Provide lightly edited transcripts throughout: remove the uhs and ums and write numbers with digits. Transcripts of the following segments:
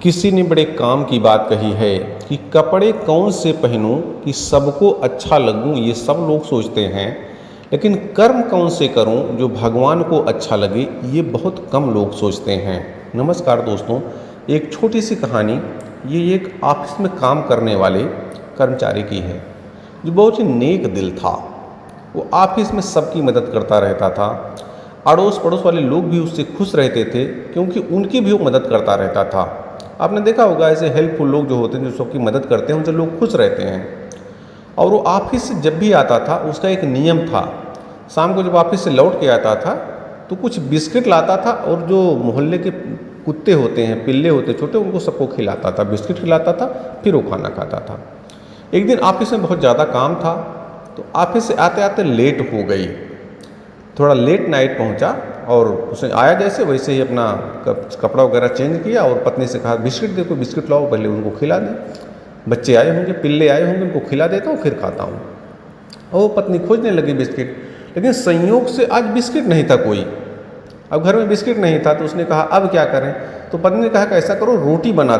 किसी ने बड़े काम की बात कही है कि कपड़े कौन से पहनूं कि सबको अच्छा लगूं, ये सब लोग सोचते हैं, लेकिन कर्म कौन से करूं जो भगवान को अच्छा लगे, ये बहुत कम लोग सोचते हैं। नमस्कार दोस्तों, एक छोटी सी कहानी ये एक ऑफिस में काम करने वाले कर्मचारी की है जो बहुत ही नेक दिल था। वो ऑफिस में सबकी मदद करता रहता था। अड़ोस पड़ोस वाले लोग भी उससे खुश रहते थे क्योंकि उनकी भी वो मदद करता रहता था। आपने देखा होगा ऐसे हेल्पफुल लोग जो होते हैं, जो सबकी मदद करते हैं, उनसे लोग खुश रहते हैं। और वो ऑफिस से जब भी आता था उसका एक नियम था, शाम को जब ऑफिस से लौट के आता था तो कुछ बिस्किट लाता था और जो मोहल्ले के कुत्ते होते हैं, पिल्ले होते छोटे, उनको सबको खिलाता था, बिस्किट खिलाता था, फिर वो खाना खाता था। एक दिन ऑफिस में बहुत ज़्यादा काम था तो ऑफिस से आते आते लेट हो गई, थोड़ा लेट नाइट पहुंचा और उसने आया जैसे वैसे ही अपना कपड़ा वगैरह चेंज किया और पत्नी से कहा बिस्किट देखो, बिस्किट लाओ, पहले उनको खिला दें, बच्चे आए होंगे, पिल्ले आए होंगे, उनको खिला देता हूँ फिर खाता हूँ। और वो पत्नी खोजने लगी बिस्किट, लेकिन संयोग से आज बिस्किट नहीं था कोई। अब घर में बिस्किट नहीं था तो उसने कहा अब क्या करें। तो पत्नी ने कहा कि ऐसा करो, रोटी बना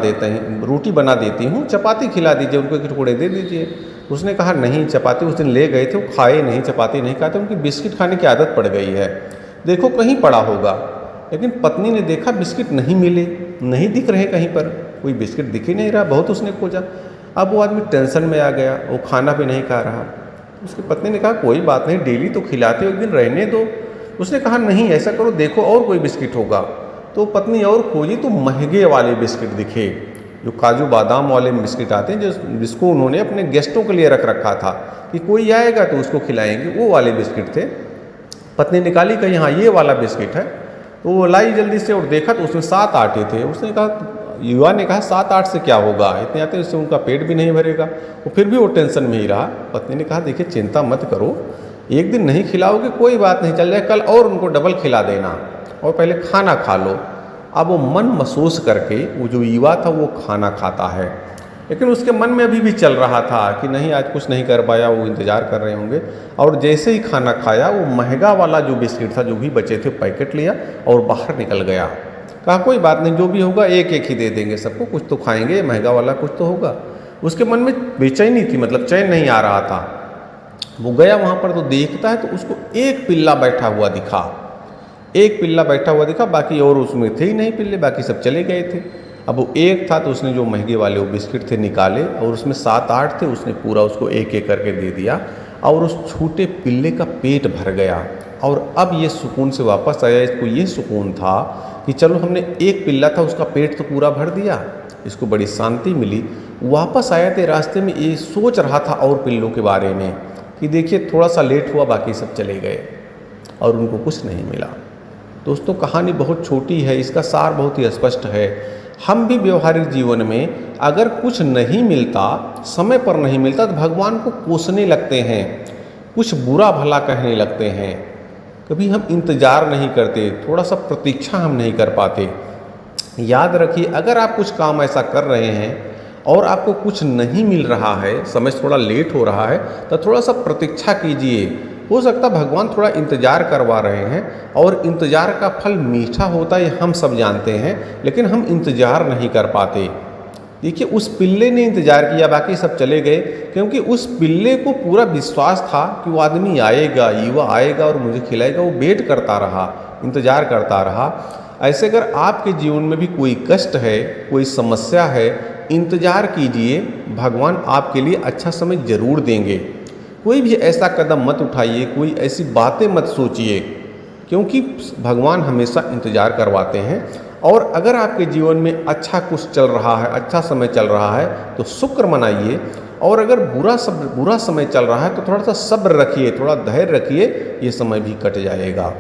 देती हूँ, चपाती खिला दीजिए, उनको एक टुकड़े दे दीजिए। उसने कहा नहीं, चपाती उस दिन ले गए थे, वो खाए नहीं, चपाती नहीं खाते, उनकी बिस्किट खाने की आदत पड़ गई है, देखो कहीं पड़ा होगा। लेकिन पत्नी ने देखा बिस्किट नहीं मिले, नहीं दिख रहे कहीं पर, कोई बिस्किट दिख ही नहीं रहा, बहुत उसने खोजा। अब वो आदमी टेंशन में आ गया, वो खाना भी नहीं खा रहा। उसकी पत्नी ने कहा कोई बात नहीं, डेली तो खिलाते हो, एक दिन रहने दो। उसने कहा नहीं, ऐसा करो, देखो और कोई बिस्किट होगा। तो पत्नी और खोजी तो महंगे वाले बिस्किट दिखे, जो काजू बादाम वाले बिस्किट आते हैं, जिसको उन्होंने अपने गेस्टों के लिए रख रखा था कि कोई आएगा तो उसको खिलाएंगे, वो वाले बिस्किट थे। पत्नी निकाली, कही हाँ ये वाला बिस्किट है। तो वो लाई जल्दी से और देखा तो उसमें 7 आटे थे। उसने कहा, युवा ने कहा 7 8 से क्या होगा, इतने आते उससे उनका पेट भी नहीं भरेगा। वो फिर भी वो टेंशन में ही रहा। पत्नी ने कहा देखिए चिंता मत करो, एक दिन नहीं खिलाओगे कोई बात नहीं, चल जाए, कल और उनको डबल खिला देना और पहले खाना खा लो। अब वो मन महसूस करके वो जो युवा था वो खाना खाता है, लेकिन उसके मन में अभी भी चल रहा था कि नहीं आज कुछ नहीं कर पाया, वो इंतज़ार कर रहे होंगे। और जैसे ही खाना खाया वो महंगा वाला जो बिस्किट था, जो भी बचे थे, पैकेट लिया और बाहर निकल गया। कहा कोई बात नहीं, जो भी होगा एक एक ही दे देंगे सबको, कुछ तो खाएंगे, महंगा वाला कुछ तो होगा। उसके मन में बेचैनी थी, मतलब चैन नहीं आ रहा था। वो गया वहाँ पर तो देखता है तो उसको एक पिल्ला बैठा हुआ दिखा, बाकी और उसमें थे ही नहीं पिल्ले, बाकी सब चले गए थे। अब वो एक था तो उसने जो महंगे वाले वो बिस्किट थे निकाले और उसमें 7 8 थे, उसने पूरा उसको एक एक करके दे दिया और उस छोटे पिल्ले का पेट भर गया। और अब ये सुकून से वापस आया। इसको ये सुकून था कि चलो हमने एक पिल्ला था उसका पेट तो पूरा भर दिया, इसको बड़ी शांति मिली। वापस आया थे, रास्ते में ये सोच रहा था और पिल्लों के बारे में कि देखिए थोड़ा सा लेट हुआ, बाकी सब चले गए और उनको कुछ नहीं मिला। दोस्तों कहानी बहुत छोटी है, इसका सार बहुत ही स्पष्ट है। हम भी व्यवहारिक जीवन में अगर कुछ नहीं मिलता, समय पर नहीं मिलता, तो भगवान को कोसने लगते हैं, कुछ बुरा भला कहने लगते हैं। कभी हम इंतज़ार नहीं करते, थोड़ा सा प्रतीक्षा हम नहीं कर पाते। याद रखिए, अगर आप कुछ काम ऐसा कर रहे हैं और आपको कुछ नहीं मिल रहा है, समय थोड़ा लेट हो रहा है, तो थोड़ा सा प्रतीक्षा कीजिए। हो सकता भगवान थोड़ा इंतज़ार करवा रहे हैं और इंतज़ार का फल मीठा होता है, हम सब जानते हैं, लेकिन हम इंतज़ार नहीं कर पाते। देखिए उस पिल्ले ने इंतज़ार किया, बाकी सब चले गए, क्योंकि उस पिल्ले को पूरा विश्वास था कि वो आदमी आएगा, युवा आएगा और मुझे खिलाएगा। वो वेट करता रहा, इंतज़ार करता रहा। ऐसे अगर आपके जीवन में भी कोई कष्ट है, कोई समस्या है, इंतज़ार कीजिए, भगवान आपके लिए अच्छा समय ज़रूर देंगे। कोई भी ऐसा कदम मत उठाइए, कोई ऐसी बातें मत सोचिए, क्योंकि भगवान हमेशा इंतज़ार करवाते हैं। और अगर आपके जीवन में अच्छा कुछ चल रहा है, अच्छा समय चल रहा है, तो शुक्र मनाइए। और अगर बुरा समय चल रहा है तो थोड़ा सा सब्र रखिए, थोड़ा धैर्य रखिए, ये समय भी कट जाएगा।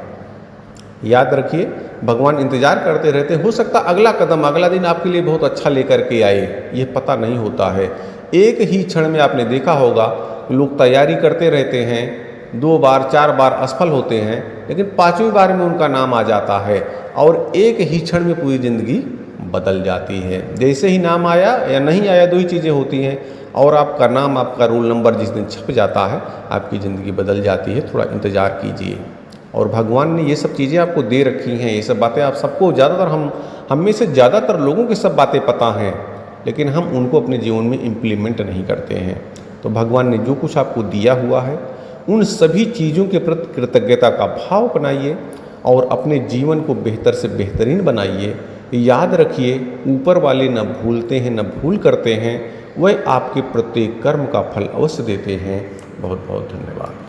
याद रखिए भगवान इंतज़ार करते रहते, हो सकता अगला कदम, अगला दिन आपके लिए बहुत अच्छा लेकर के आए, ये पता नहीं होता है। एक ही क्षण में आपने देखा होगा लोग तैयारी करते रहते हैं, 2 बार 4 बार असफल होते हैं, लेकिन 5वीं बार में उनका नाम आ जाता है और एक ही क्षण में पूरी ज़िंदगी बदल जाती है। जैसे ही नाम आया या नहीं आया, 2 ही चीज़ें होती हैं, और आपका नाम, आपका रोल नंबर जिस दिन छप जाता है, आपकी ज़िंदगी बदल जाती है। थोड़ा इंतज़ार कीजिए। और भगवान ने ये सब चीज़ें आपको दे रखी हैं, ये सब बातें आप सबको, ज़्यादातर हम हम में से ज़्यादातर लोगों को सब बातें पता हैं, लेकिन हम उनको अपने जीवन में इम्प्लीमेंट नहीं करते हैं। तो भगवान ने जो कुछ आपको दिया हुआ है, उन सभी चीज़ों के प्रति कृतज्ञता का भाव अपनाइए और अपने जीवन को बेहतर से बेहतरीन बनाइए। याद रखिए, ऊपर वाले न भूलते हैं न भूल करते हैं, वह आपके प्रत्येक कर्म का फल अवश्य देते हैं। बहुत बहुत धन्यवाद।